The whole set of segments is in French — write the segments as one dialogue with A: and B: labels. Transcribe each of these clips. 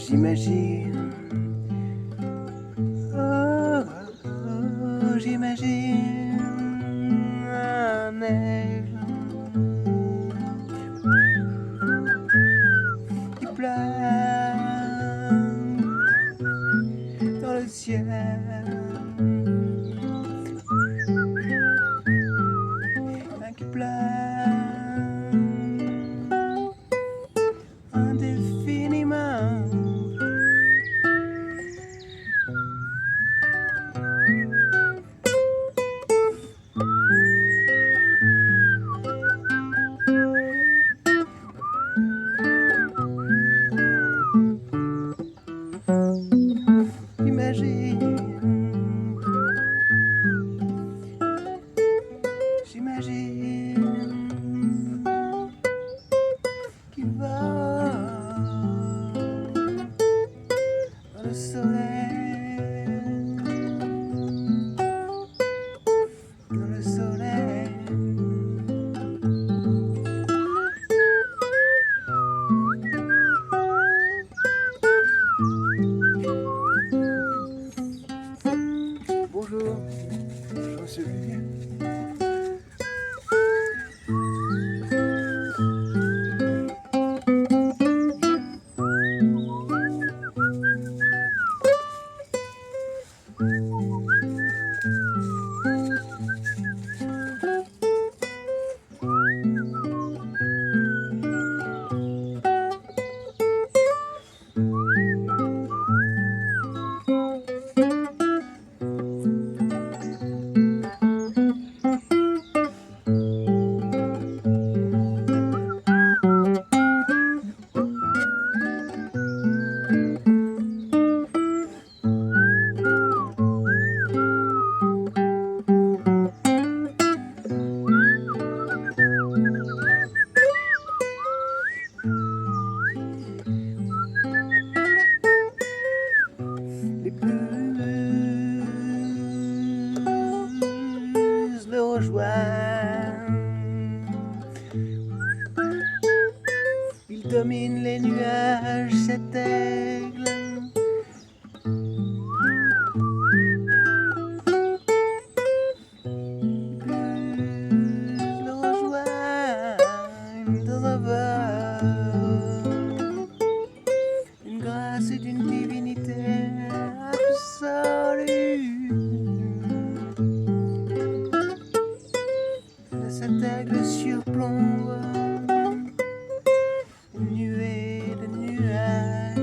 A: J'imagine, oh, oh, j'imagine un aigle qui plane dans le ciel, qui plane indéfiniment. J'imagine qu'il va dans le soleil, dans le soleil. Bonjour, je suis Olivier. Les blues le rejoignent. Il domine les nuages, cet aigle. Les blues le rejoignent dans un vol, d'une grâce et d'une divinité absolue. Cet aigle surplombe une nuée de nuages.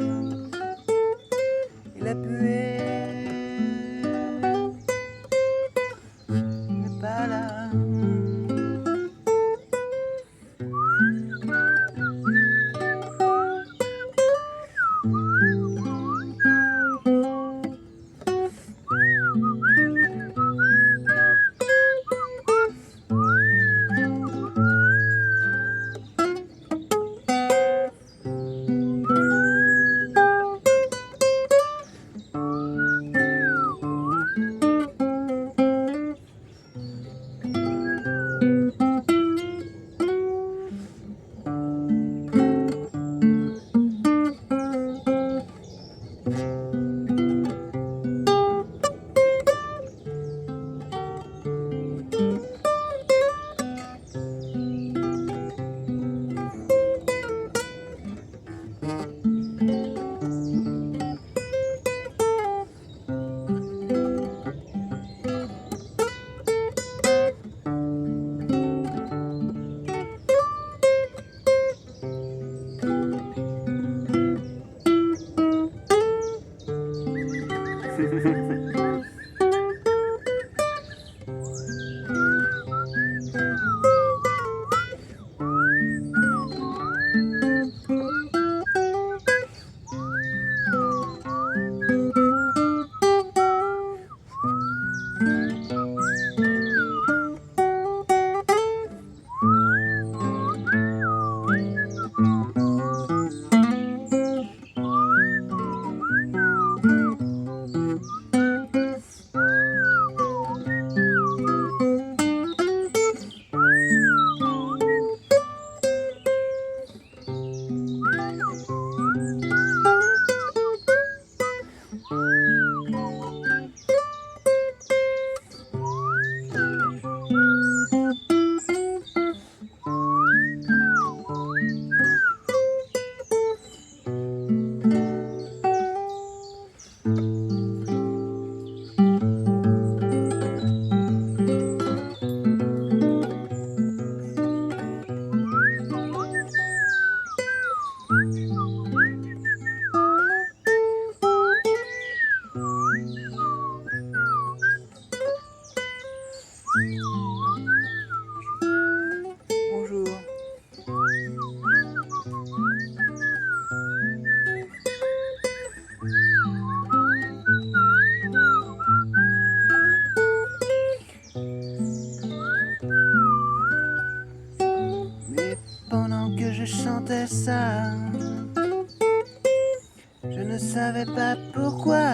A: savais pas pourquoi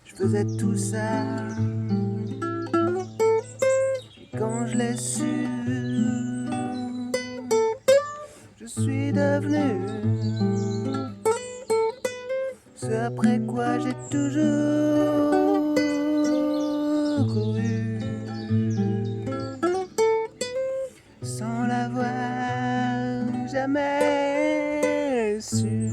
A: je faisais tout ça. Et quand je l'ai su, je suis devenu ce après quoi j'ai toujours couru, sans l'avoir jamais su.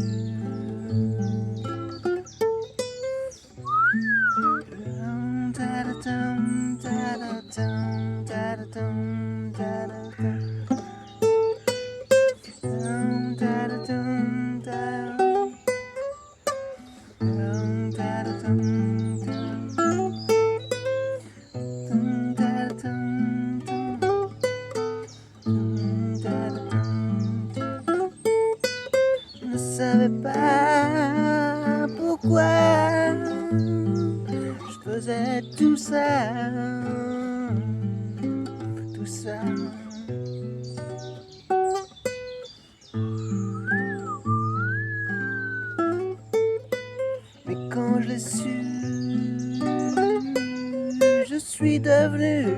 A: Je ne savais pas pourquoi je faisais tout ça, tout ça. Mais quand je l'ai su, je suis devenu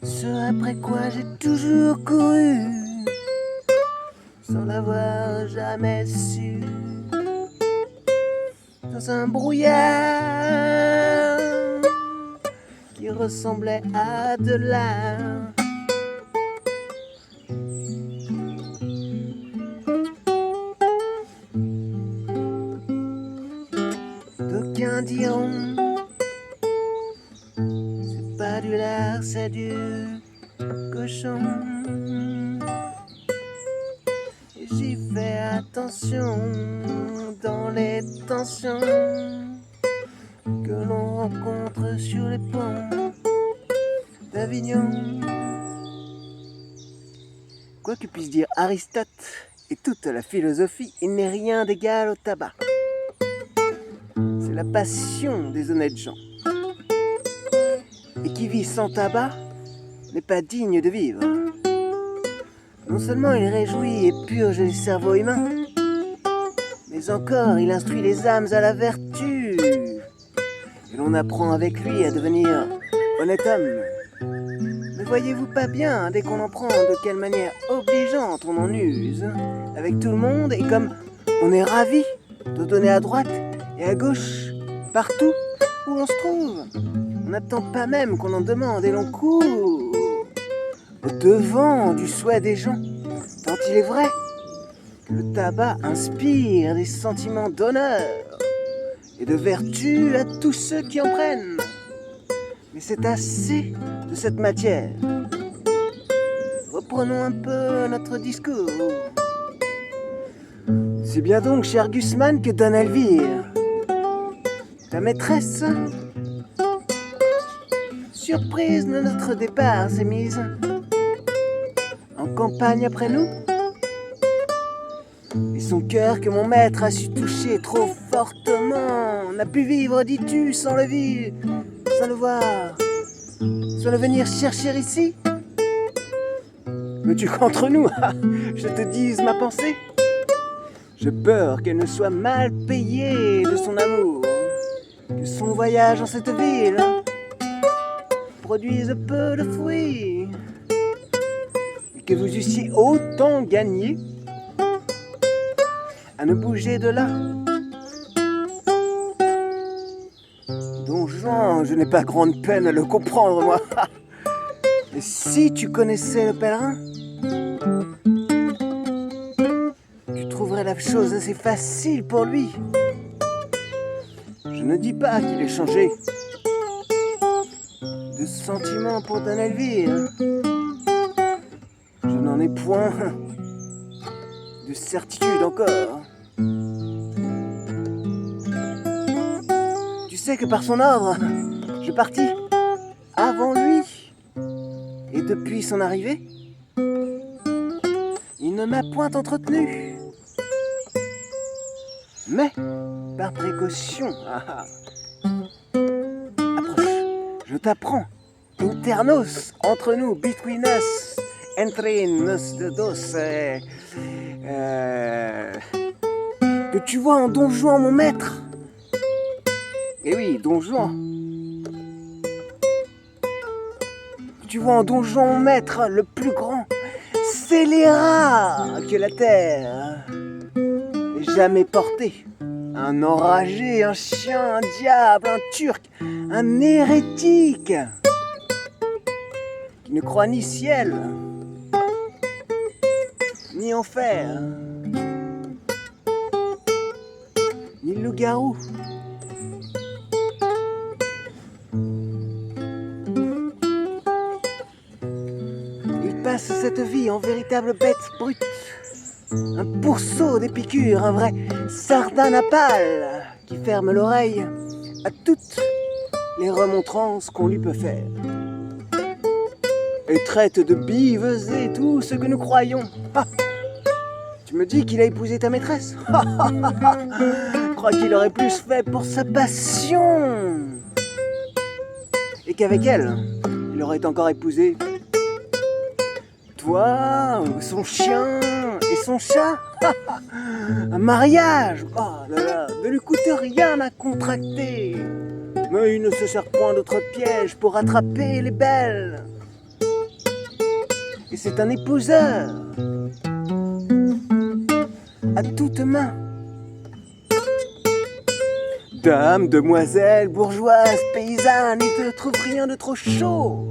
A: ce après quoi j'ai toujours couru, sans l'avoir jamais su. Dans un brouillard qui ressemblait à de l'art. D'aucuns diront, c'est pas du lard, c'est du cochon. Et j'y fais attention dans les tensions que l'on rencontre sur les ponts d'Avignon. Quoi que puisse dire Aristote et toute la philosophie, il n'est rien d'égal au tabac. C'est la passion des honnêtes gens. Et qui vit sans tabac n'est pas digne de vivre. Non seulement il réjouit et purge les cerveaux humains, mais encore il instruit les âmes à la vertu. Et l'on apprend avec lui à devenir honnête homme. Ne voyez-vous pas bien, dès qu'on en prend, de quelle manière obligeante on en use avec tout le monde, et comme on est ravi de donner à droite et à gauche, partout où l'on se trouve. On n'attend pas même qu'on en demande et l'on court au devant du souhait des gens, tant il est vrai que le tabac inspire des sentiments d'honneur et de vertu à tous ceux qui en prennent. Mais c'est assez de cette matière. Reprenons un peu notre discours. C'est bien donc, cher Gusman, que Dona Elvire, ta maîtresse, surprise de notre départ, s'est mise en campagne après nous. Et son cœur que mon maître a su toucher trop fortement n'a pu vivre, dis-tu, sans le vivre, sans le voir, sans le venir chercher ici. Veux-tu qu'entre nous, je te dise ma pensée? J'ai peur qu'elle ne soit mal payée de son amour, que son voyage en cette ville produise peu de fruits, et que vous eussiez autant gagné à ne bouger de là. Don Juan, je n'ai pas grande peine à le comprendre, moi. Et si tu connaissais le pèlerin, tu trouverais la chose assez facile pour lui. Je ne dis pas qu'il ait changé de sentiment pour Dona Elvire. Je n'en ai point de certitude encore. Tu sais que par son ordre, je partis avant lui. Et depuis son arrivée, il ne m'a point entretenu. Mais, par précaution, approche, je t'apprends, internos, entre nous, between us, entre nos deux, Que tu vois en Don Juan, mon maître. Eh oui, Don Juan. Que tu vois en Don Juan, mon maître, le plus grand scélérat que la terre ait jamais porté. Un enragé, un chien, un diable, un turc, un hérétique qui ne croit ni ciel, ni enfer, ni loup-garou. Il passe cette vie en véritable bête brute, un pourceau des piqûres, un vrai sardanapale qui ferme l'oreille à toutes les remontrances qu'on lui peut faire et traite de bivesés tout ce que nous croyons. Tu me dis qu'il a épousé ta maîtresse? Crois qu'il aurait plus fait pour sa passion et qu'avec elle, il aurait encore épousé toi, son chien et son chat. Un mariage, oh là là, ne lui coûte rien à contracter. Mais il ne se sert point d'autre piège pour attraper les belles. Et c'est un épouseur à toutes mains. Dame, demoiselle, bourgeoise, paysanne, il ne trouve rien de trop chaud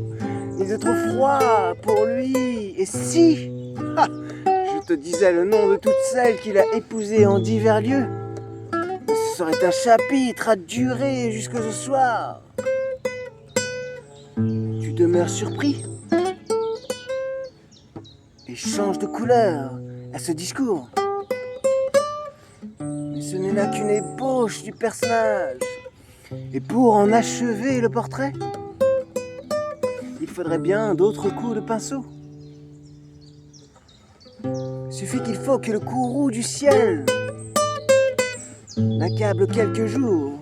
A: ni de trop froid pour lui. Et si je te disais le nom de toutes celles qu'il a épousées en divers lieux, ce serait un chapitre à durer jusque ce soir. Tu demeures surpris et changes de couleur à ce discours. Mais ce n'est là qu'une ébauche du personnage. Et pour en achever le portrait, il faudrait bien d'autres coups de pinceau. Suffit qu'il faut que le courroux du ciel l'accable quelques jours.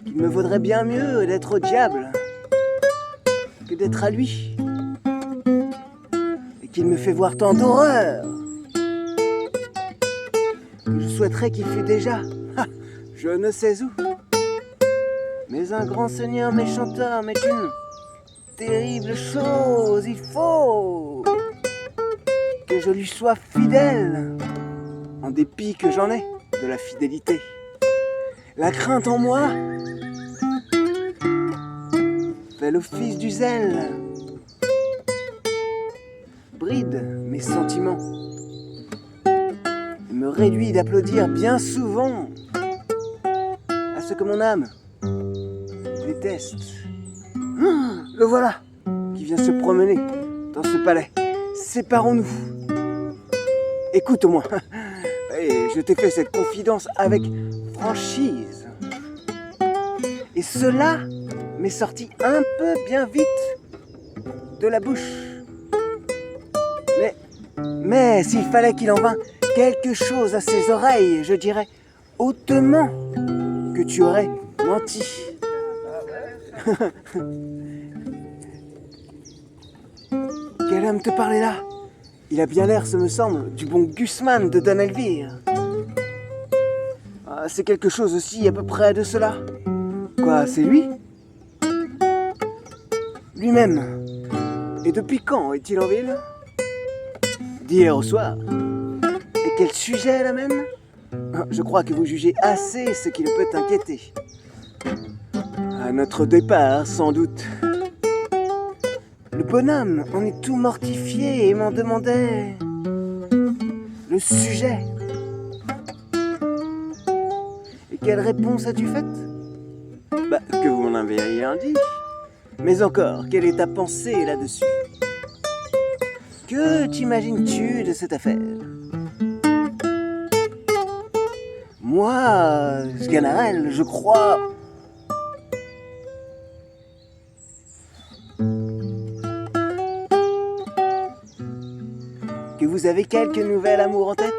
A: Il me vaudrait bien mieux d'être au diable que d'être à lui. Et qu'il me fait voir tant d'horreur que je souhaiterais qu'il fût déjà, je ne sais où. Mais un grand seigneur méchant homme est une terrible chose. Il faut que je lui sois fidèle, en dépit que j'en ai de la fidélité. La crainte en moi fait l'office du zèle, bride mes sentiments et me réduit d'applaudir bien souvent à ce que mon âme déteste. Le voilà qui vient se promener dans ce palais. Séparons-nous. Écoute-moi, je t'ai fait cette confidence avec franchise. Et cela m'est sorti un peu bien vite de la bouche. Mais s'il fallait qu'il en vînt quelque chose à ses oreilles, je dirais hautement que tu aurais menti. Quel homme te parlait là? Il a bien l'air, ce me semble, du bon Gusman de Don Elvire. C'est quelque chose aussi à peu près de cela. Quoi, c'est lui? Lui-même. Et depuis quand est-il en ville? D'hier au soir. Et quel sujet l'amène? Je crois que vous jugez assez ce qui le peut inquiéter. À notre départ, sans doute. Le bonhomme en est tout mortifié et m'en demandait le sujet. Et quelle réponse as-tu faite? Que vous m'en avez rien dit. Mais encore, quelle est ta pensée là-dessus? Que t'imagines-tu de cette affaire? Moi, Sganarelle, je crois... que vous avez quelques nouvelles amours en tête?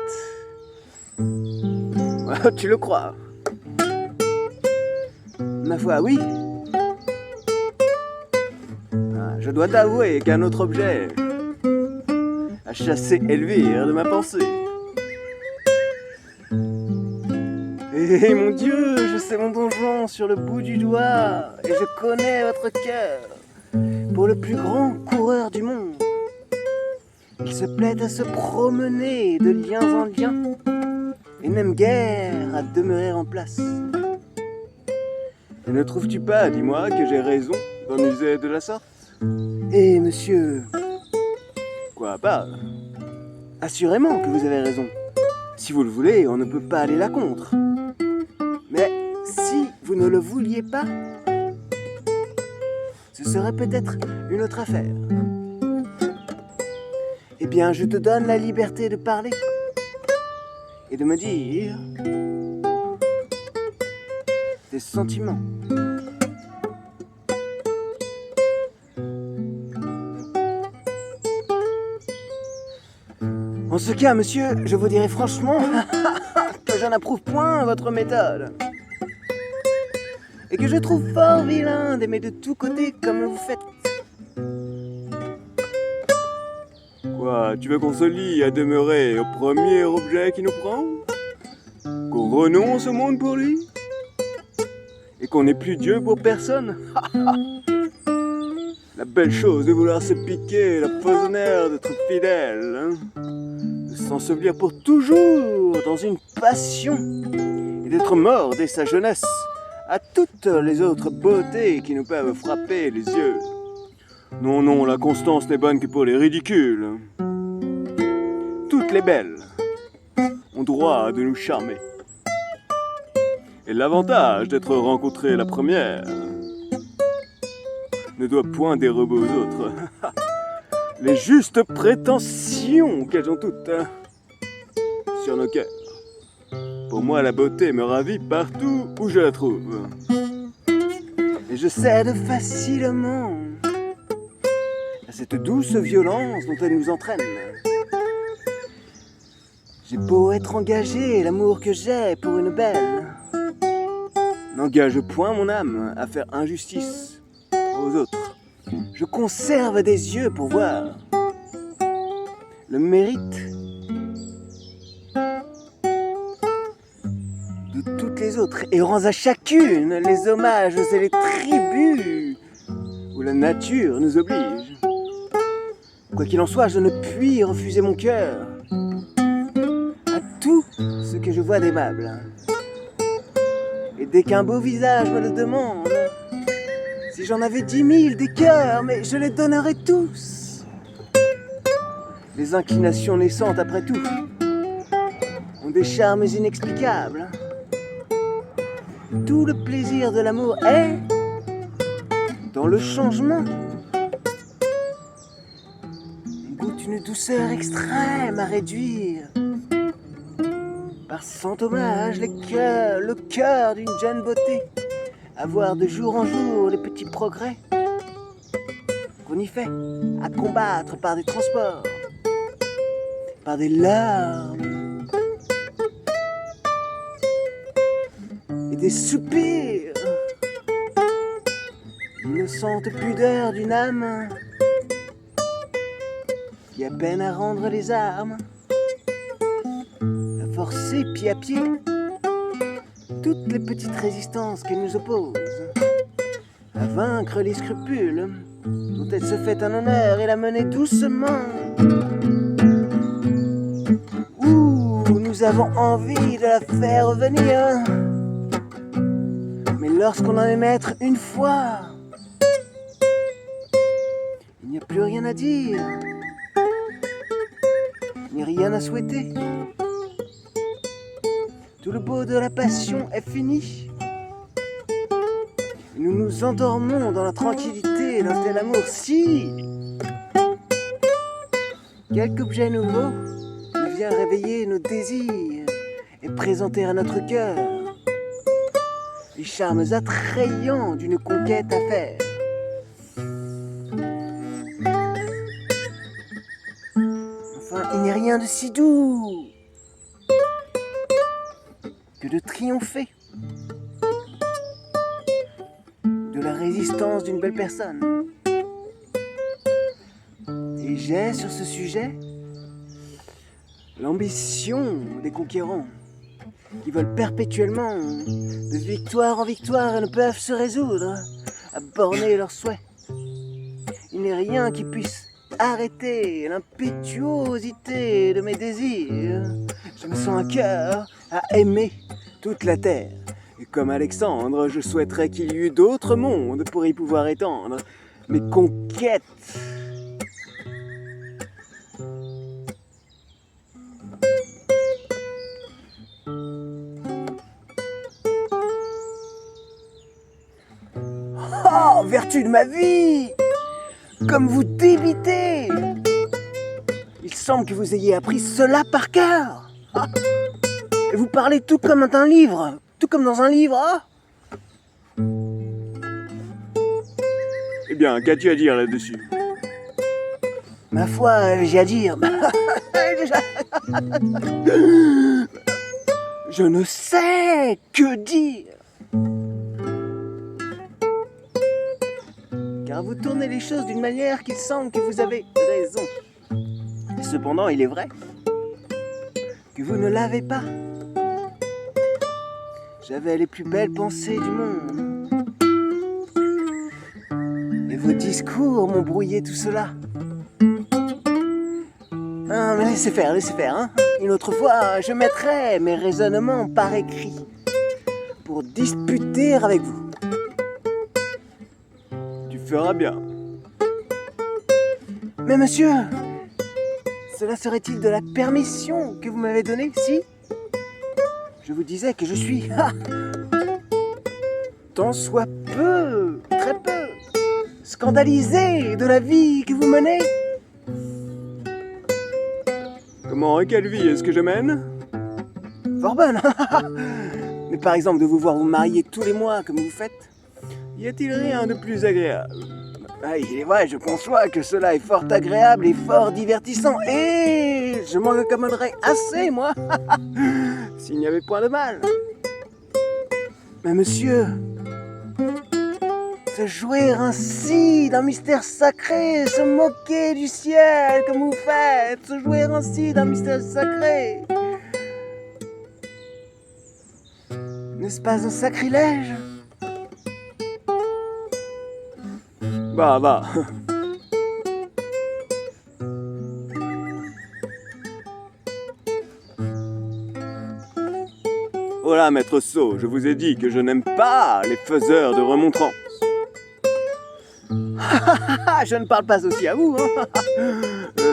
A: Tu le crois? Ma foi, oui. Je dois t'avouer qu'un autre objet à chasser Elvire de ma pensée. Et mon Dieu, je sais mon donjon sur le bout du doigt, et je connais votre cœur pour le plus grand coureur du monde. Il se plaît à se promener de liens en liens, et n'aime guère à demeurer en place. Et ne trouves-tu pas, dis-moi, que j'ai raison d'en user de la sorte? Eh monsieur... Quoi, pas? Assurément que vous avez raison. Si vous le voulez, on ne peut pas aller la contre. Mais si vous ne le vouliez pas, ce serait peut-être une autre affaire. Eh bien, je te donne la liberté de parler et de me dire tes sentiments. En ce cas, monsieur, je vous dirai franchement que je n'approuve point votre méthode. Et que je trouve fort vilain d'aimer de tous côtés comme vous faites. Quoi, tu veux qu'on se lie à demeurer au premier objet qui nous prend? Qu'on renonce au monde pour lui? Et qu'on n'est plus Dieu pour personne? La belle chose de vouloir se piquer la poisonnière d'être fidèle, hein? De s'ensevelir pour toujours dans une passion et d'être mort dès sa jeunesse à toutes les autres beautés qui nous peuvent frapper les yeux. Non, non, la constance n'est bonne que pour les ridicules. Toutes les belles ont droit de nous charmer. Et l'avantage d'être rencontrée la première ne doit point dérober aux autres les justes prétentions qu'elles ont toutes sur nos cœurs. Pour moi, la beauté me ravit partout où je la trouve. Et je cède facilement à cette douce violence dont elle nous entraîne. J'ai beau être engagé, l'amour que j'ai pour une belle n'engage point mon âme à faire injustice aux autres. Je conserve des yeux pour voir le mérite de toutes les autres et rends à chacune les hommages et les tributs où la nature nous oblige. Quoi qu'il en soit, je ne puis refuser mon cœur à tout ce que je vois d'aimable. Et dès qu'un beau visage me le demande, si j'en avais 10 000 des cœurs, mais je les donnerais tous. Les inclinations naissantes, après tout, ont des charmes inexplicables. Tout le plaisir de l'amour est dans le changement. Il goûte une douceur extrême à réduire par cent hommages le cœur d'une jeune beauté. À voir de jour en jour les petits progrès qu'on y fait, à combattre par des transports, par des larmes et des soupirs. L'innocente pudeur d'une âme qui a peine à rendre les armes, à forcer pied à pied toutes les petites résistances qu'elle nous oppose, à vaincre les scrupules dont elle se fait un honneur et la mener doucement où nous avons envie de la faire revenir. Mais lorsqu'on en est maître une fois, il n'y a plus rien à dire, ni rien à souhaiter. Tout le beau de la passion est fini. Et nous nous endormons dans la tranquillité d'un tel amour. Si quelque objet nouveau vient réveiller nos désirs et présenter à notre cœur les charmes attrayants d'une conquête à faire. Enfin, il n'est rien de si doux que de triompher de la résistance d'une belle personne. Et j'ai sur ce sujet l'ambition des conquérants qui veulent perpétuellement de victoire en victoire et ne peuvent se résoudre à borner leurs souhaits. Il n'est rien qui puisse arrêter l'impétuosité de mes désirs. Je me sens un cœur à aimer toute la terre. Et comme Alexandre, je souhaiterais qu'il y eût d'autres mondes pour y pouvoir étendre mes conquêtes. Oh, vertu de ma vie! Comme vous débitez! Il semble que vous ayez appris cela par cœur. Ah. Et vous parlez tout comme dans un livre. Tout comme dans un livre. Ah.
B: Eh bien, qu'as-tu à dire là-dessus?
A: Ma foi, j'ai à dire. Je ne sais que dire. Car vous tournez les choses d'une manière qui semble que vous avez raison. Et cependant, il est vrai que vous ne l'avez pas. J'avais les plus belles pensées du monde. Et vos discours m'ont brouillé tout cela. Ah, mais laissez faire, hein. Une autre fois, je mettrai mes raisonnements par écrit pour disputer avec vous.
B: Tu feras bien.
A: Mais monsieur, cela serait-il de la permission que vous m'avez donnée si je vous disais que je suis, tant soit peu, très peu, scandalisé de la vie que vous menez?
B: Comment et quelle vie est-ce que je mène?
A: Fort bonne. Mais par exemple de vous voir vous marier tous les mois comme vous faites,
B: Y a-t-il rien de plus agréable?
A: ah, il est vrai, je conçois que cela est fort agréable et fort divertissant, et je m'en accommoderais assez, moi, s'il n'y avait point de mal. Mais monsieur, se jouer ainsi d'un mystère sacré, se moquer du ciel comme vous faites, se jouer ainsi d'un mystère sacré, n'est-ce pas un sacrilège?
B: Va. Oh là, maître Sceau, je vous ai dit que je n'aime pas les faiseurs de remontrances.
A: Je ne parle pas aussi à vous, hein.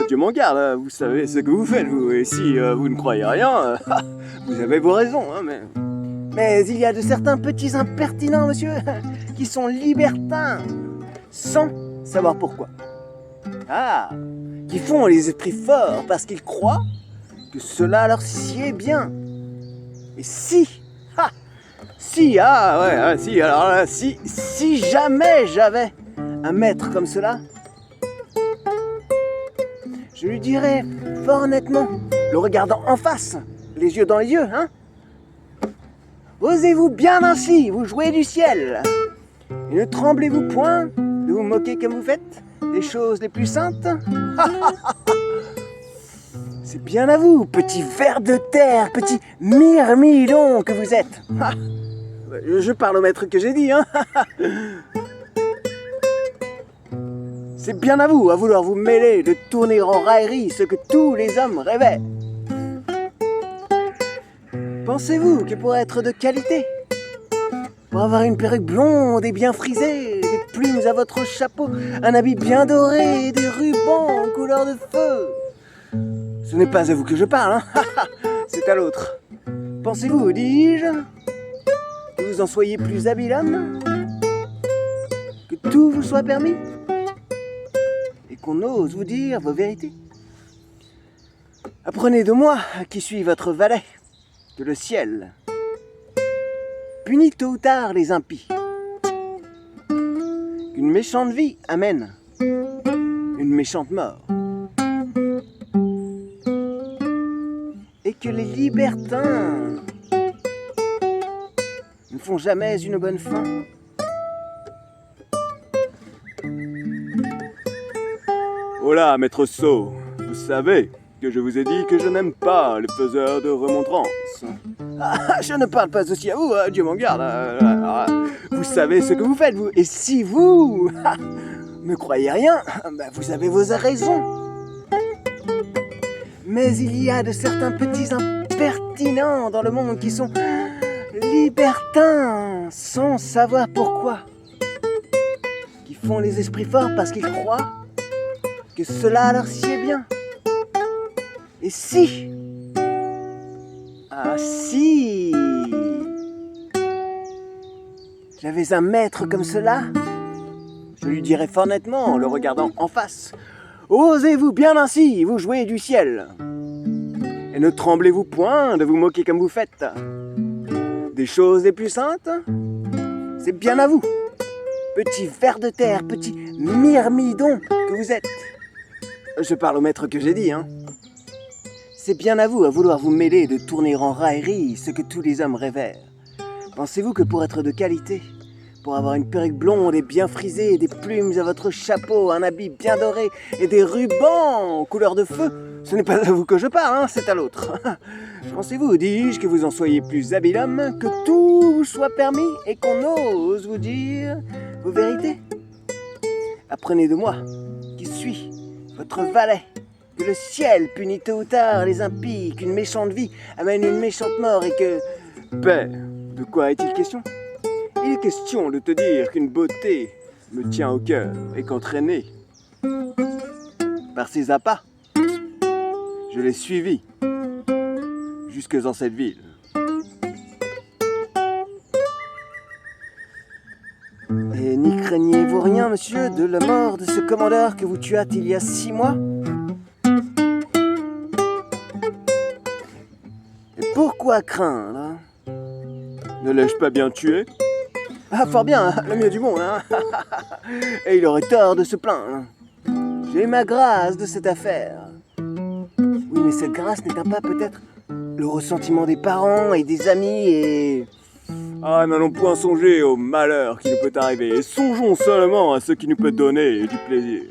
B: Dieu m'en garde, vous savez ce que vous faites, vous. Et si vous ne croyez rien, vous avez vos raisons, hein, mais...
A: Mais il y a de certains petits impertinents, monsieur, qui sont libertins, sans savoir pourquoi. Ah, qui font les esprits forts parce qu'ils croient que cela leur sied bien. Et si, si, alors là, si jamais j'avais un maître comme cela, je lui dirais fort honnêtement, le regardant en face, les yeux dans les yeux, hein. Osez-vous bien ainsi vous jouer du ciel? Et ne tremblez-vous point de vous moquer comme vous faites des choses les plus saintes? C'est bien à vous, petit ver de terre, petit myrmidon que vous êtes. Je parle au maître que j'ai dit, hein. C'est bien à vous, à vouloir vous mêler, de tourner en raillerie ce que tous les hommes rêvaient. Pensez-vous que pour être de qualité, pour avoir une perruque blonde et bien frisée, des plumes à votre chapeau, un habit bien doré et des rubans en couleur de feu, ce n'est pas à vous que je parle, hein. C'est à l'autre. Pensez-vous, dis-je, que vous en soyez plus habile homme, que tout vous soit permis, et qu'on ose vous dire vos vérités? Apprenez de moi, qui suis votre valet, que le ciel punit tôt ou tard les impies, qu'une méchante vie amène une méchante mort, et que les libertins ne font jamais une bonne fin.
B: Oh là, maître Sceau, vous savez, que je vous ai dit que je n'aime pas les faiseurs de remontrances. Ah, je ne parle pas aussi à vous, Dieu m'en garde. Vous savez ce que vous faites, vous. Et si vous ne croyez rien, vous avez vos raisons. Mais il y a de certains petits impertinents dans le monde qui sont libertins, sans savoir pourquoi. Qui font les esprits forts parce qu'ils croient que cela leur sied bien. Et si, si j'avais un maître comme cela, je lui dirais fort nettement en le regardant en face: osez-vous bien ainsi vous jouer du ciel, et ne tremblez-vous point de vous moquer comme vous faites des choses les plus saintes. C'est bien à vous, petit ver de terre, petit myrmidon que vous êtes. Je parle au maître que j'ai dit, C'est bien à vous à vouloir vous mêler de tourner en raillerie ce que tous les hommes révèrent. Pensez-vous que pour être de qualité, pour avoir une perruque blonde et bien frisée, des plumes à votre chapeau, un habit bien doré et des rubans couleur de feu, ce n'est pas à vous que je parle, c'est à l'autre. Pensez-vous, dis-je, que vous en soyez plus habile homme, que tout vous soit permis et qu'on ose vous dire vos vérités? Apprenez de moi, qui suis votre valet, que le ciel punit tôt ou tard les impies, qu'une méchante vie amène une méchante mort et que... Père, de quoi est-il question? Il est question de te dire qu'une beauté me tient au cœur et qu'entraînée par ses appâts, je l'ai suivie jusque dans cette ville.
A: Et n'y craignez-vous rien, monsieur, de la mort de ce commandeur que vous tuâtes il y a 6 mois? Et pourquoi craindre?
B: Ne l'ai-je pas bien tué?
A: Ah, fort bien, le mieux du monde, Et il aurait tort de se plaindre. J'ai ma grâce de cette affaire. Oui, mais cette grâce n'étant pas peut-être le ressentiment des parents et des amis et...
B: Ah, n'allons point songer au malheur qui nous peut arriver, et songeons seulement à ce qui nous peut donner du plaisir.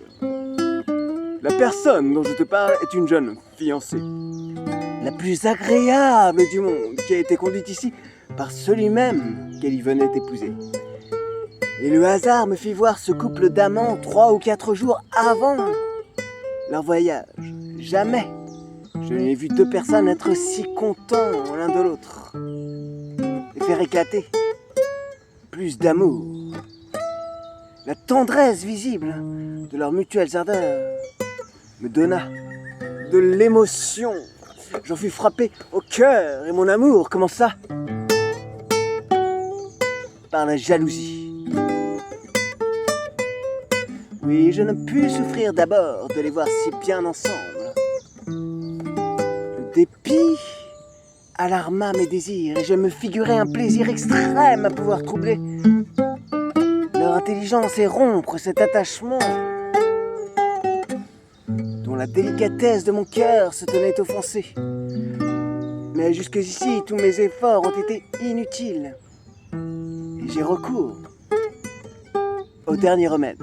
B: La personne dont je te parle est une jeune fiancée.
A: La plus agréable du monde, qui a été conduite ici par celui même qu'elle y venait épouser. Et le hasard me fit voir ce couple d'amants 3 ou 4 jours avant leur voyage. Jamais je n'ai vu 2 personnes être si contents l'un de l'autre et faire éclater plus d'amour. La tendresse visible de leurs mutuelles ardeurs me donna de l'émotion. J'en fus frappé au cœur et mon amour commença par la jalousie. Oui, je ne pus souffrir d'abord de les voir si bien ensemble. Le dépit alarma mes désirs et je me figurais un plaisir extrême à pouvoir troubler leur intelligence et rompre cet attachement dont la délicatesse de mon cœur se tenait offensée. Mais jusqu'ici, tous mes efforts ont été inutiles. Et j'ai recours au dernier remède.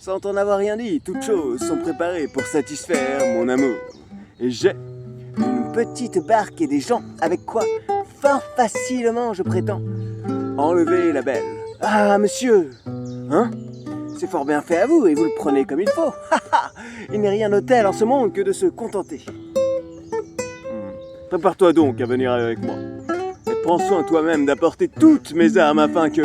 B: Sans en avoir rien dit, toutes choses sont préparées pour satisfaire mon amour. Et j'ai
A: une petite barque et des gens avec quoi, fort facilement, je prétends,
B: enlever la belle.
A: Ah, monsieur, c'est fort bien fait à vous et vous le prenez comme il faut. Il n'est rien de tel en ce monde que de se contenter.
B: Prépare-toi donc à venir avec moi. Et prends soin toi-même d'apporter toutes mes armes afin que...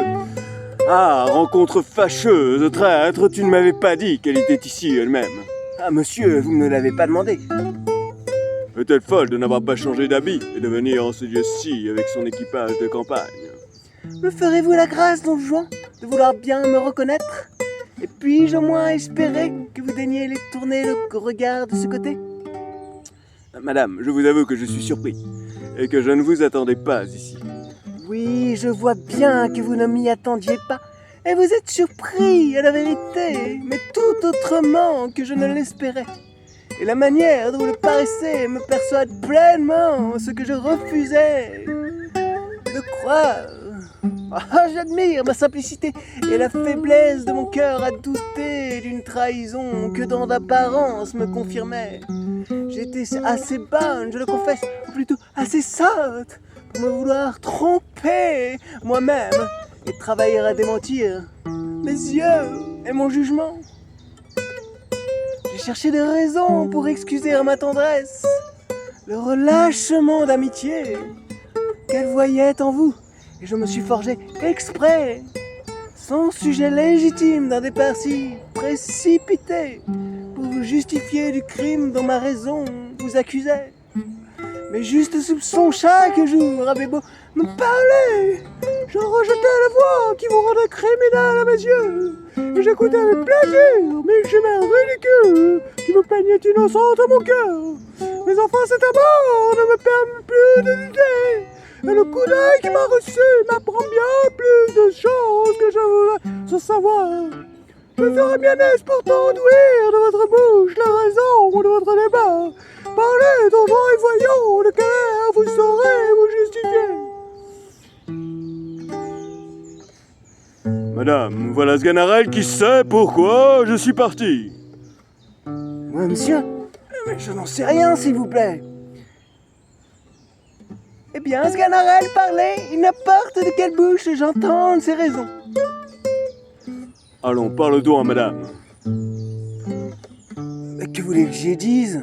B: Ah, rencontre fâcheuse, traître, tu ne m'avais pas dit qu'elle était ici elle-même.
A: Ah, monsieur, vous ne me l'avez pas demandé.
B: Est-elle folle de n'avoir pas changé d'habit et de venir en ce lieu-ci avec son équipage de campagne?
A: Me ferez-vous la grâce, don Juan, de vouloir bien me reconnaître? Et puis-je au moins espérer que vous daigniez les tourner le regard de ce côté?
B: Madame, je vous avoue que je suis surpris et que je ne vous attendais pas ici.
A: Oui, je vois bien que vous ne m'y attendiez pas, et vous êtes surpris, à la vérité, mais tout autrement que je ne l'espérais. Et la manière dont vous le paraissez me persuade pleinement ce que je refusais de croire. Ah, j'admire ma simplicité et la faiblesse de mon cœur à douter d'une trahison que dans d'apparence me confirmait. J'étais assez bonne, je le confesse, ou plutôt assez sotte pour me vouloir tromper moi-même et travailler à démentir mes yeux et mon jugement. J'ai cherché des raisons pour excuser ma tendresse, le relâchement d'amitié qu'elle voyait en vous. Et je me suis forgé exprès, sans sujet légitime d'un départ si précipité, pour vous justifier du crime dont ma raison vous accusait. Mes justes soupçons chaque jour avaient beau me parler, je rejetais la voix qui vous rendait criminel à mes yeux, et j'écoutais avec plaisir mes chimères ridicules qui me peignaient innocente à mon cœur. Mais enfin cet amour ne me permet plus de lutter. Et le coup d'œil qui m'a reçu m'apprend bien plus de choses que je voudrais sans savoir. Je ferais bien aise pourtant d'ouïr de votre bouche la raison de votre débat. Parlez d'argent et voyons de quelle air vous saurez vous justifier.
B: Madame, voilà Sganarelle qui sait pourquoi je suis parti.
A: Moi, monsieur, mais je n'en sais rien, s'il vous plaît. Eh bien, Sganarelle parlait, il n'importe de quelle bouche j'entende ses raisons.
B: Allons, parle donc à madame.
A: Mais que voulez-vous que j'y dise ?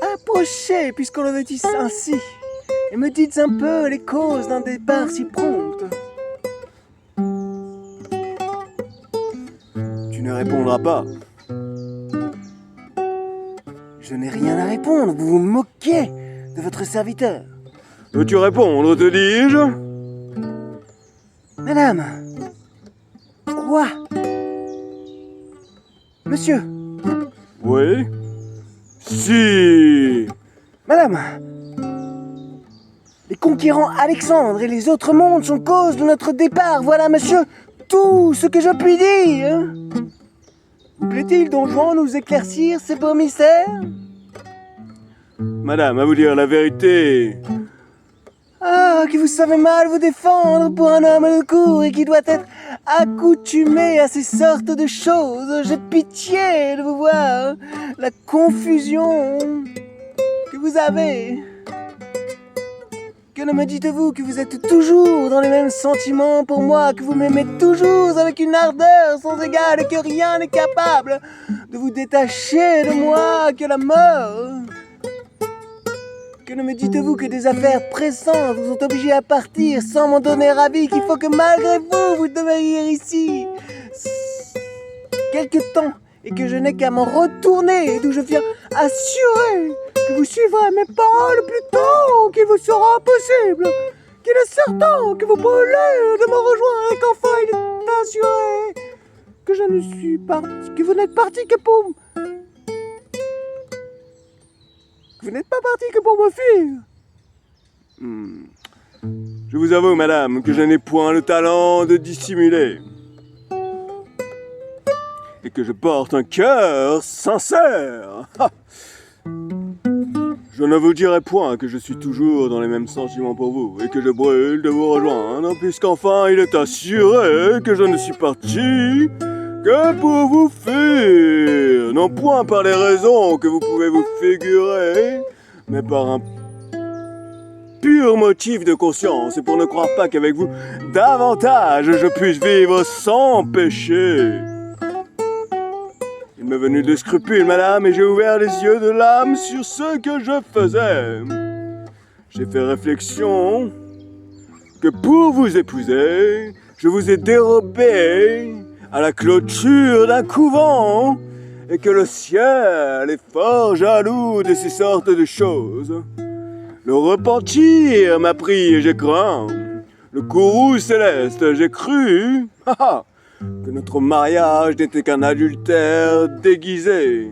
A: Approchez, puisqu'on le veut ainsi, et me dites un peu les causes d'un départ si prompt.
B: Tu ne répondras pas.
A: Je n'ai rien à répondre, vous vous moquez de votre serviteur.
B: Veux-tu répondre, te dis-je ?
A: Madame. Quoi ? Monsieur.
B: Oui ? Si !
A: Madame. Les conquérants Alexandre et les autres mondes sont cause de notre départ. Voilà, monsieur, tout ce que je puis dire. Vous plaît-il, Don Juan, nous éclaircir ces beaux mystères ?
B: Madame, à vous dire la vérité.
A: Ah, que vous savez mal vous défendre pour un homme de cour et qui doit être accoutumé à ces sortes de choses. J'ai pitié de vous voir la confusion que vous avez. Que ne me dites-vous que vous êtes toujours dans les mêmes sentiments pour moi, que vous m'aimez toujours avec une ardeur sans égale et que rien n'est capable de vous détacher de moi que la mort ? Que ne me dites-vous que des affaires pressantes vous ont obligé à partir sans m'en donner avis, qu'il faut que malgré vous, vous demeuriez ici quelque temps et que je n'ai qu'à m'en retourner, d'où je viens assurer que vous suivrez mes pas le plus tôt qu'il vous sera possible, qu'il est certain que vous brûlez de me rejoindre et qu'enfin il est assuré que je ne suis parti, que vous n'êtes parti que pour... Vous n'êtes pas parti que pour me fuir.
B: Je vous avoue, madame, que je n'ai point le talent de dissimuler. Et que je porte un cœur sincère. Ha ! Je ne vous dirai point que je suis toujours dans les mêmes sentiments pour vous et que je brûle de vous rejoindre, puisqu'enfin il est assuré que je ne suis parti que pour vous fuir, non point par les raisons que vous pouvez vous figurer, mais par un pur motif de conscience, et pour ne croire pas qu'avec vous, davantage je puisse vivre sans péché. Il m'est venu des scrupules, madame, et j'ai ouvert les yeux de l'âme sur ce que je faisais. J'ai fait réflexion que pour vous épouser, je vous ai dérobé à la clôture d'un couvent, et que le ciel est fort jaloux de ces sortes de choses. Le repentir m'a pris et j'ai craint. Le courroux céleste, j'ai cru que notre mariage n'était qu'un adultère déguisé,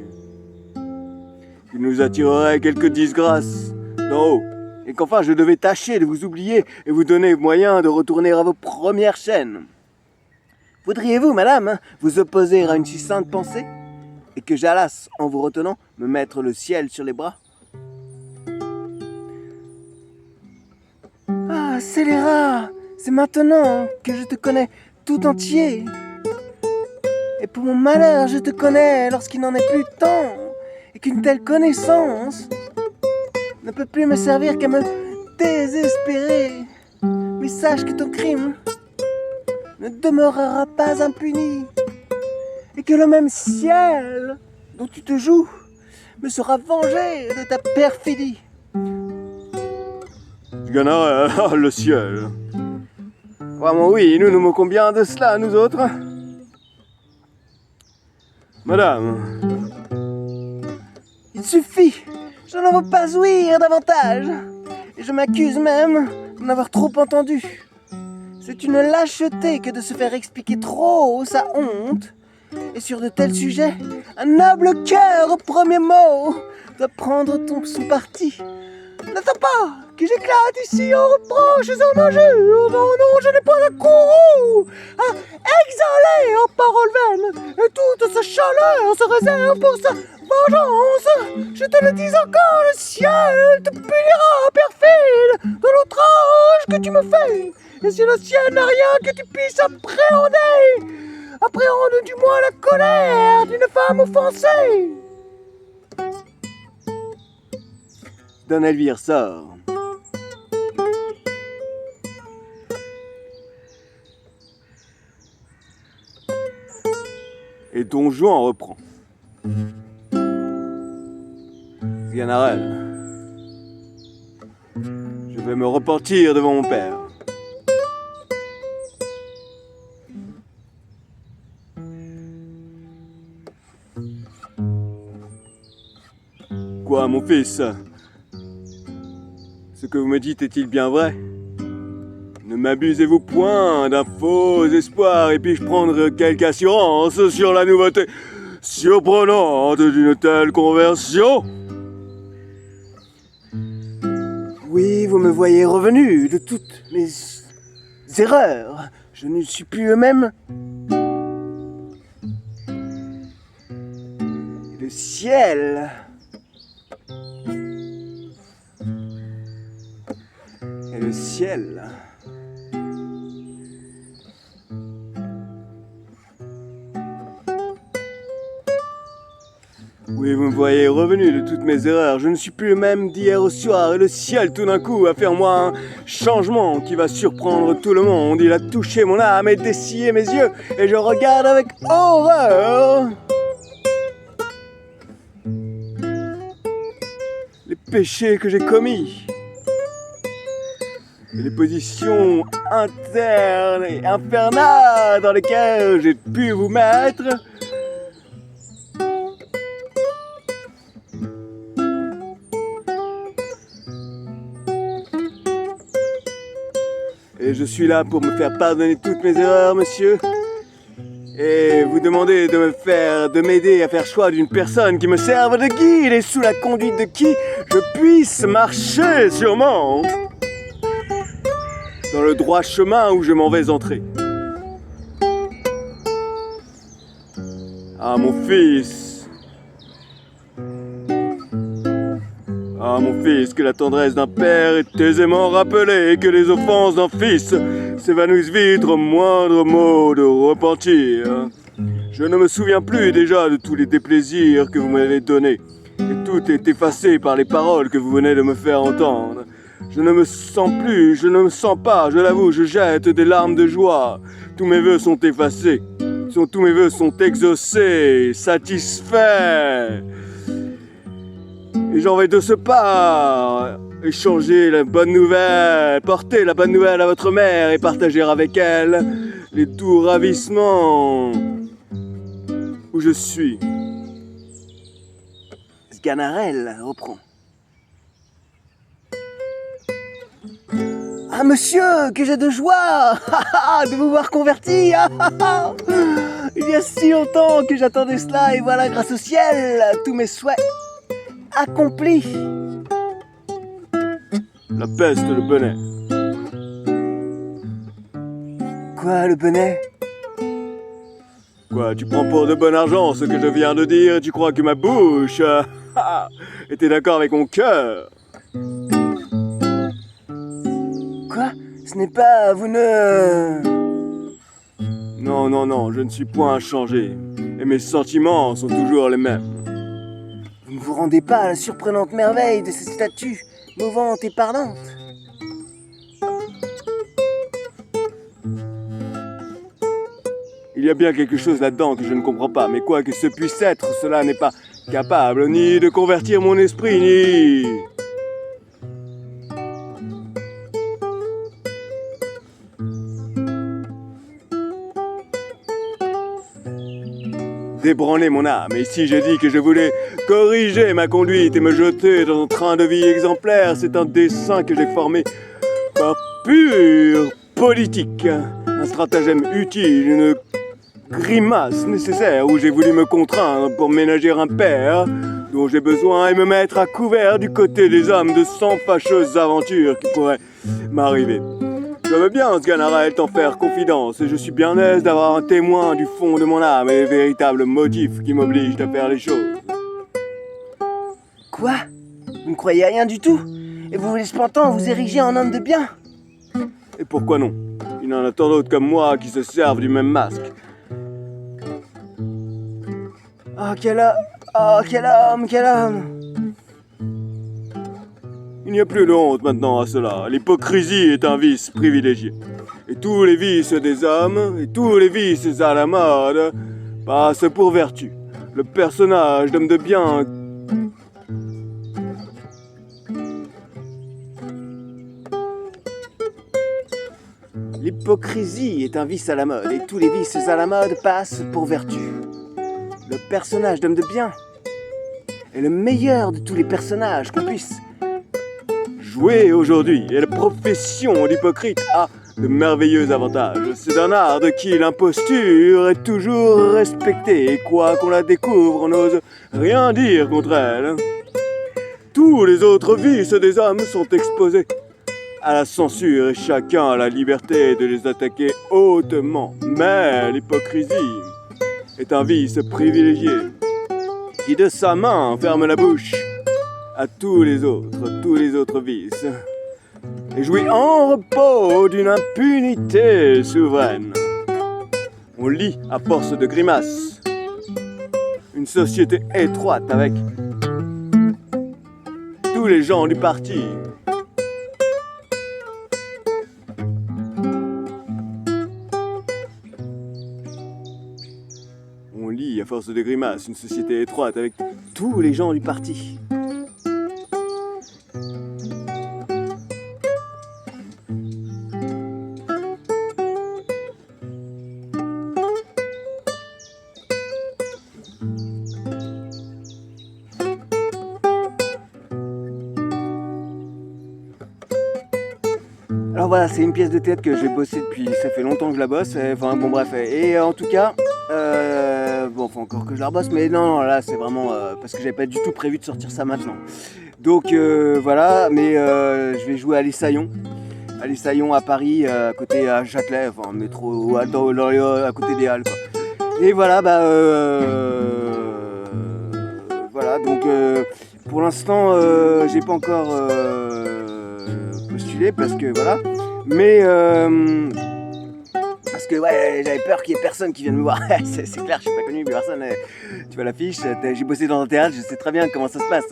B: qu'il nous attirerait quelques disgrâces d'en haut, et qu'enfin je devais tâcher de vous oublier et vous donner moyen de retourner à vos premières chaînes.
A: Voudriez-vous, madame, vous opposer à une si sainte pensée, et que j'allasse, en vous retenant, me mettre le ciel sur les bras ? Ah, Ah, scélérat, c'est maintenant que je te connais tout entier. Et pour mon malheur, je te connais lorsqu'il n'en est plus temps, et qu'une telle connaissance ne peut plus me servir qu'à me désespérer. Mais sache que ton crime ne demeurera pas impuni, et que le même ciel dont tu te joues me sera vengé de ta perfidie.
B: Sganarelle, ah, le ciel. Vraiment oui, nous nous moquons bien de cela, nous autres. Madame,
A: Il suffit, je n'en veux pas ouïr davantage, et je m'accuse même d'en avoir trop entendu. C'est une lâcheté que de se faire expliquer trop sa honte, et sur de tels sujets, un noble cœur au premier mot doit prendre son parti. N'attends pas que j'éclate ici en reproches et en injures. Non, non, je n'ai pas un courroux à exhaler en paroles vaines, et toute sa chaleur se réserve pour sa vengeance. Je te le dis encore, le ciel te punira, perfide, de l'outrage que tu me fais. Et si le ciel n'a rien que tu puisses appréhender, appréhende du moins la colère d'une femme offensée.
B: Don Elvire sort. Et Don Juan reprend. Sganarelle, je vais me repentir devant mon père. Quoi, mon fils? Ce que vous me dites est-il bien vrai? Ne m'abusez-vous point d'un faux espoir et puis-je prendre quelque assurance sur la nouveauté surprenante d'une telle conversion?
A: Oui, vous me voyez revenu de toutes mes erreurs. Je ne suis plus eux-mêmes. Le ciel.
B: Et le ciel. Oui, vous me voyez revenu de toutes mes erreurs. Je ne suis plus le même d'hier au soir. Et le ciel, tout d'un coup, va faire moi un changement qui va surprendre tout le monde. Il a touché mon âme et dessillé mes yeux. Et je regarde avec horreur les péchés que j'ai commis. Et les positions internes et infernales dans lesquelles j'ai pu vous mettre. Et je suis là pour me faire pardonner toutes mes erreurs, monsieur. Et vous demander de m'aider à faire choix d'une personne qui me serve de guide et sous la conduite de qui je puisse marcher sûrement dans le droit chemin où je m'en vais entrer. Ah, mon fils. Ah, mon fils, que la tendresse d'un père est aisément rappelée et que les offenses d'un fils s'évanouissent vite au moindre mot de repentir. Je ne me souviens plus déjà de tous les déplaisirs que vous m'avez donnés, et tout est effacé par les paroles que vous venez de me faire entendre. Je ne me sens plus, je ne me sens pas, je l'avoue, je jette des larmes de joie. Tous mes vœux sont effacés, tous mes vœux sont exaucés, satisfaits. Et j'en vais de ce pas échanger la bonne nouvelle, porter la bonne nouvelle à votre mère et partager avec elle les doux ravissements où je suis.
A: Sganarelle reprend. Ah, monsieur, que j'ai de joie de vous voir converti. Il y a si longtemps que j'attendais cela, et voilà, grâce au ciel, tous mes souhaits accomplis.
B: La peste, le bonnet.
A: Quoi, le bonnet?
B: Quoi, tu prends pour de bon argent ce que je viens de dire? Tu crois que ma bouche était d'accord avec mon cœur?
A: Quoi? Ce n'est pas... Vous ne...
B: Non, non, non, je ne suis point changé. Et mes sentiments sont toujours les mêmes.
A: Vous ne vous rendez pas à la surprenante merveille de cette statue, mouvante et parlante?
B: Il y a bien quelque chose là-dedans que je ne comprends pas, mais quoi que ce puisse être, cela n'est pas capable ni de convertir mon esprit, ni... d'ébranler mon âme. Et si j'ai dit que je voulais corriger ma conduite et me jeter dans un train de vie exemplaire, c'est un dessein que j'ai formé par pure politique. Un stratagème utile, une grimace nécessaire où j'ai voulu me contraindre pour ménager un père dont j'ai besoin et me mettre à couvert du côté des hommes de 100 fâcheuses aventures qui pourraient m'arriver. Je veux bien, Sganarelle, t'en faire confidence, et je suis bien aise d'avoir un témoin du fond de mon âme et les véritables motifs qui m'obligent à faire les choses.
A: Quoi? Vous ne croyez à rien du tout? Et vous voulez cependant vous ériger en homme de bien?
B: Et pourquoi non? Il y en a tant d'autres comme moi qui se servent du même masque.
A: Oh, quel homme! Oh, quel homme! Quel homme!
B: Il n'y a plus de honte maintenant à cela. L'hypocrisie est un vice privilégié. Et tous les vices des hommes, et tous les vices à la mode, passent pour vertu. Le personnage d'homme de bien...
A: L'hypocrisie est un vice à la mode, et tous les vices à la mode passent pour vertu. Le personnage d'homme de bien est le meilleur de tous les personnages qu'on puisse
B: jouer aujourd'hui, et la profession d'hypocrite a de merveilleux avantages. C'est un art de qui l'imposture est toujours respectée, et quoi qu'on la découvre, on n'ose rien dire contre elle. Tous les autres vices des hommes sont exposés à la censure, et chacun a la liberté de les attaquer hautement. Mais l'hypocrisie est un vice privilégié, qui de sa main ferme la bouche à tous les autres vices, et jouit en repos d'une impunité souveraine. On lit à force de grimaces une société étroite avec tous les gens du parti. On lit à force de grimaces une société étroite avec tous les gens du parti.
A: Alors voilà, c'est une pièce de théâtre que j'ai bossé depuis, ça fait longtemps que je la bosse, enfin bon bref, et en tout cas, bon faut encore que je la rebosse, mais non, là c'est vraiment parce que j'avais pas du tout prévu de sortir ça maintenant. Donc voilà, mais je vais jouer à l'Essaillon à Paris, à côté à Châtelet, enfin métro, à côté des Halles quoi. Et voilà, voilà, donc pour l'instant j'ai pas encore postulé parce que voilà, mais parce que ouais, j'avais peur qu'il y ait personne qui vienne me voir. c'est clair, je suis pas connu, mais personne. Tu vois l'affiche, j'ai bossé dans un théâtre, je sais très bien comment ça se passe.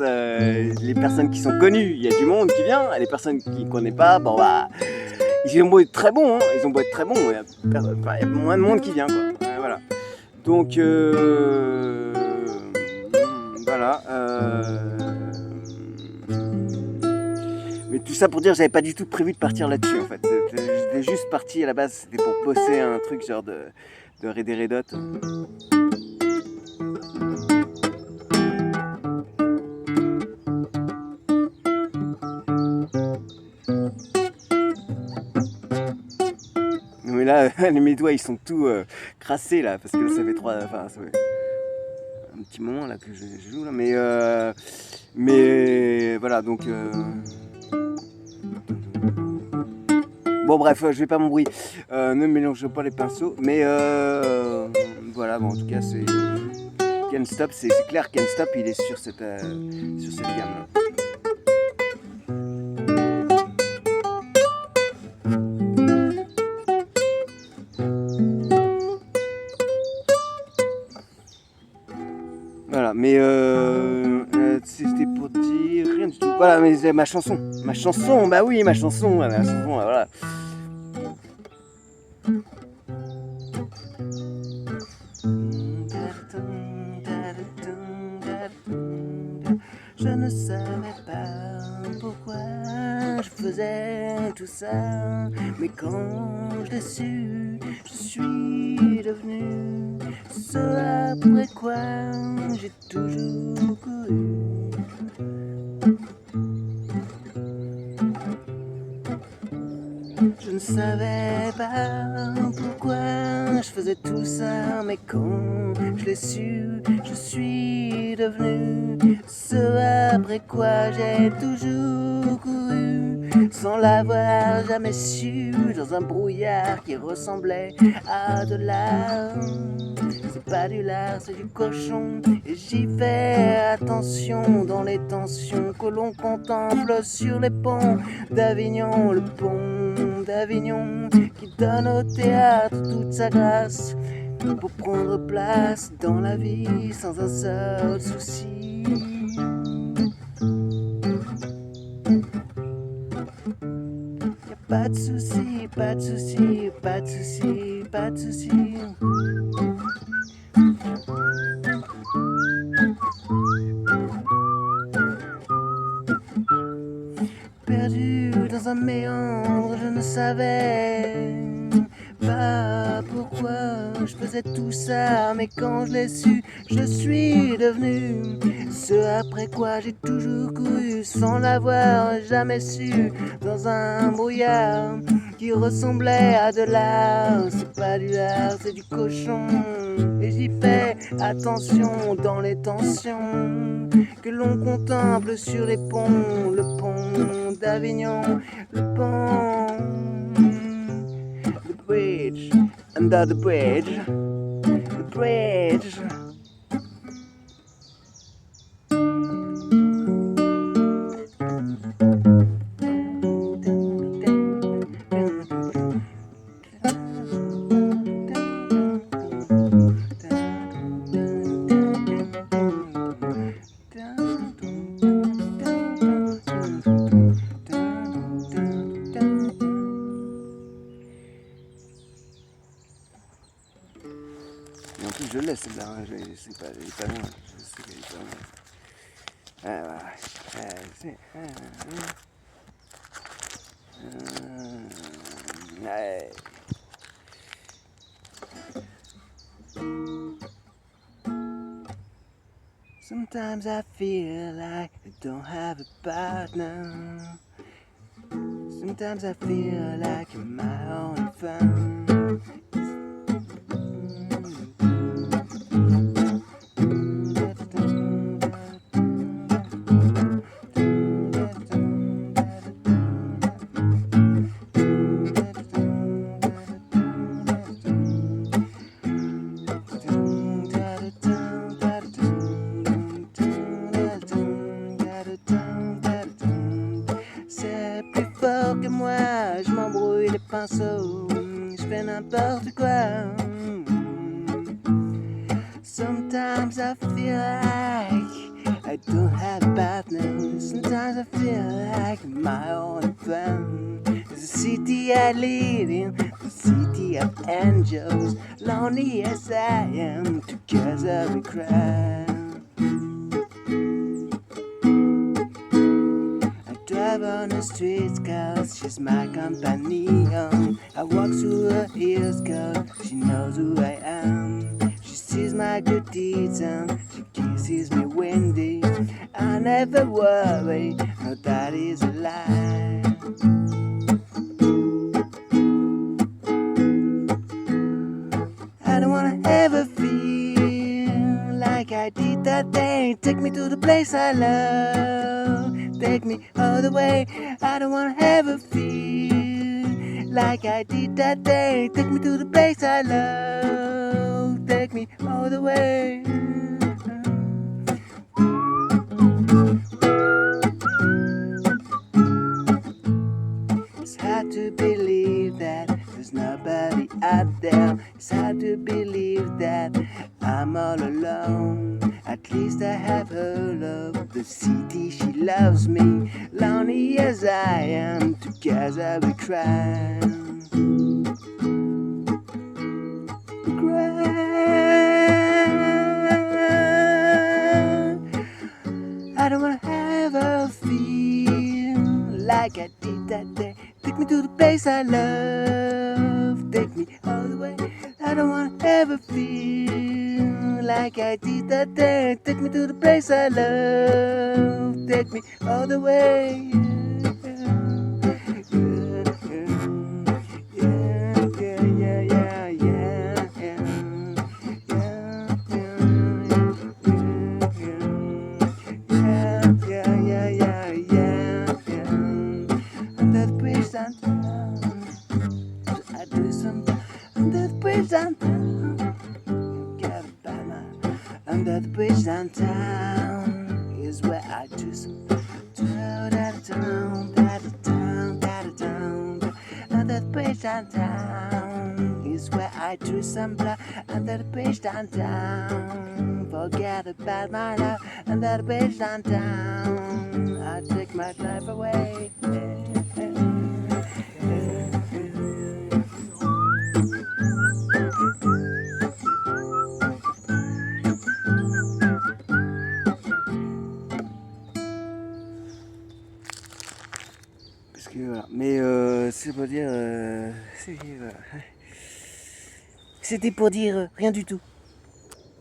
A: Les personnes qui sont connues, il y a du monde qui vient, et les personnes qui ne connaissent pas, bon bah, ils ont beau être très bons, hein, ils ont beau être très bons, il y a moins de monde qui vient quoi. Voilà. Donc voilà. Mais tout ça pour dire, j'avais pas du tout prévu de partir là-dessus en fait. J'étais juste parti à la base, c'était pour bosser un truc genre de Red Dead Redot. Mais là, mes doigts ils sont tout crassés là, parce que là, ça fait ça fait un petit moment là que je joue là, mais voilà donc. Bon bref, je vais pas m'embrouiller, ne mélange pas les pinceaux, mais voilà, bon en tout cas c'est Can't Stop, c'est clair, Can't Stop il est sur cette gamme là.
B: Voilà, mais c'est ma chanson, bah oui, ma chanson, voilà.
A: Je ne savais pas pourquoi je faisais tout ça, mais quand je l'ai su, je suis devenu ce après quoi j'ai toujours couru. Je ne savais pas pourquoi je faisais tout ça, mais quand je l'ai su, je suis devenu ce après quoi j'ai toujours couru, sans l'avoir jamais su, dans un brouillard qui ressemblait à de l'art. C'est pas du lard, c'est du cochon, et j'y fais attention dans les tensions que l'on contemple sur les ponts d'Avignon, le pont d'Avignon qui donne au théâtre toute sa grâce pour prendre place dans la vie sans un seul souci. Y'a pas de souci, pas de souci, pas de souci, pas de souci. Perdu dans un méandre, je ne savais pas pourquoi je faisais tout ça, mais quand je l'ai su, je suis devenu ce après quoi j'ai toujours couru, sans l'avoir jamais su, dans un brouillard qui ressemblait à de l'art. C'est pas du lard, c'est du cochon, et j'y fais attention dans les tensions que l'on contemple sur les ponts, le pont d'Avignon, le pont, the bridge, under the bridge, the bridge.
B: Et en plus, je l'ai celle-là, hein. C'est pas, elle est pas loin, je sais qu'elle est pas loin. Ah, voilà. Ouais.
A: Sometimes I feel like I don't have a partner. Sometimes I feel like you're my only fun. Que moi, je m'embrouille les pinceaux, je fais n'importe quoi. Sometimes I feel like I don't have a partner. Sometimes I feel like my own fun. The city I live in, the city of angels. Lonely as I am, together we cry. Drive on the streets cause she's my companion. I walk through her ears cause she knows who I am. She sees my good deeds and she kisses me windy. I never worry, no that is a lie. I don't wanna ever feel like I did that day. Take me to the place I love. Take me all the way. I don't wanna ever feel like I did that day. Take me to the place I love. Take me all the way. It's hard to believe that there's nobody out there. It's hard to believe that I'm all alone. At least I have her love. The city, she loves me, lonely as I am, together we cry. I don't wanna ever feel like I did that day. Take me to the place I love, take me all the way. I don't wanna ever feel like I did that day. Take me to the place I love, take me all the way. Under the bridge downtown, I do some. Under the bridge downtown, get a banner. Under the bridge downtown is where I do some. Under the bridge downtown is where I do some blood. Under the bridge downtown, forget about my love. Under the bridge downtown, I take my life away. Parce que voilà, mais c'est pour dire, voilà. C'était pour dire rien du tout.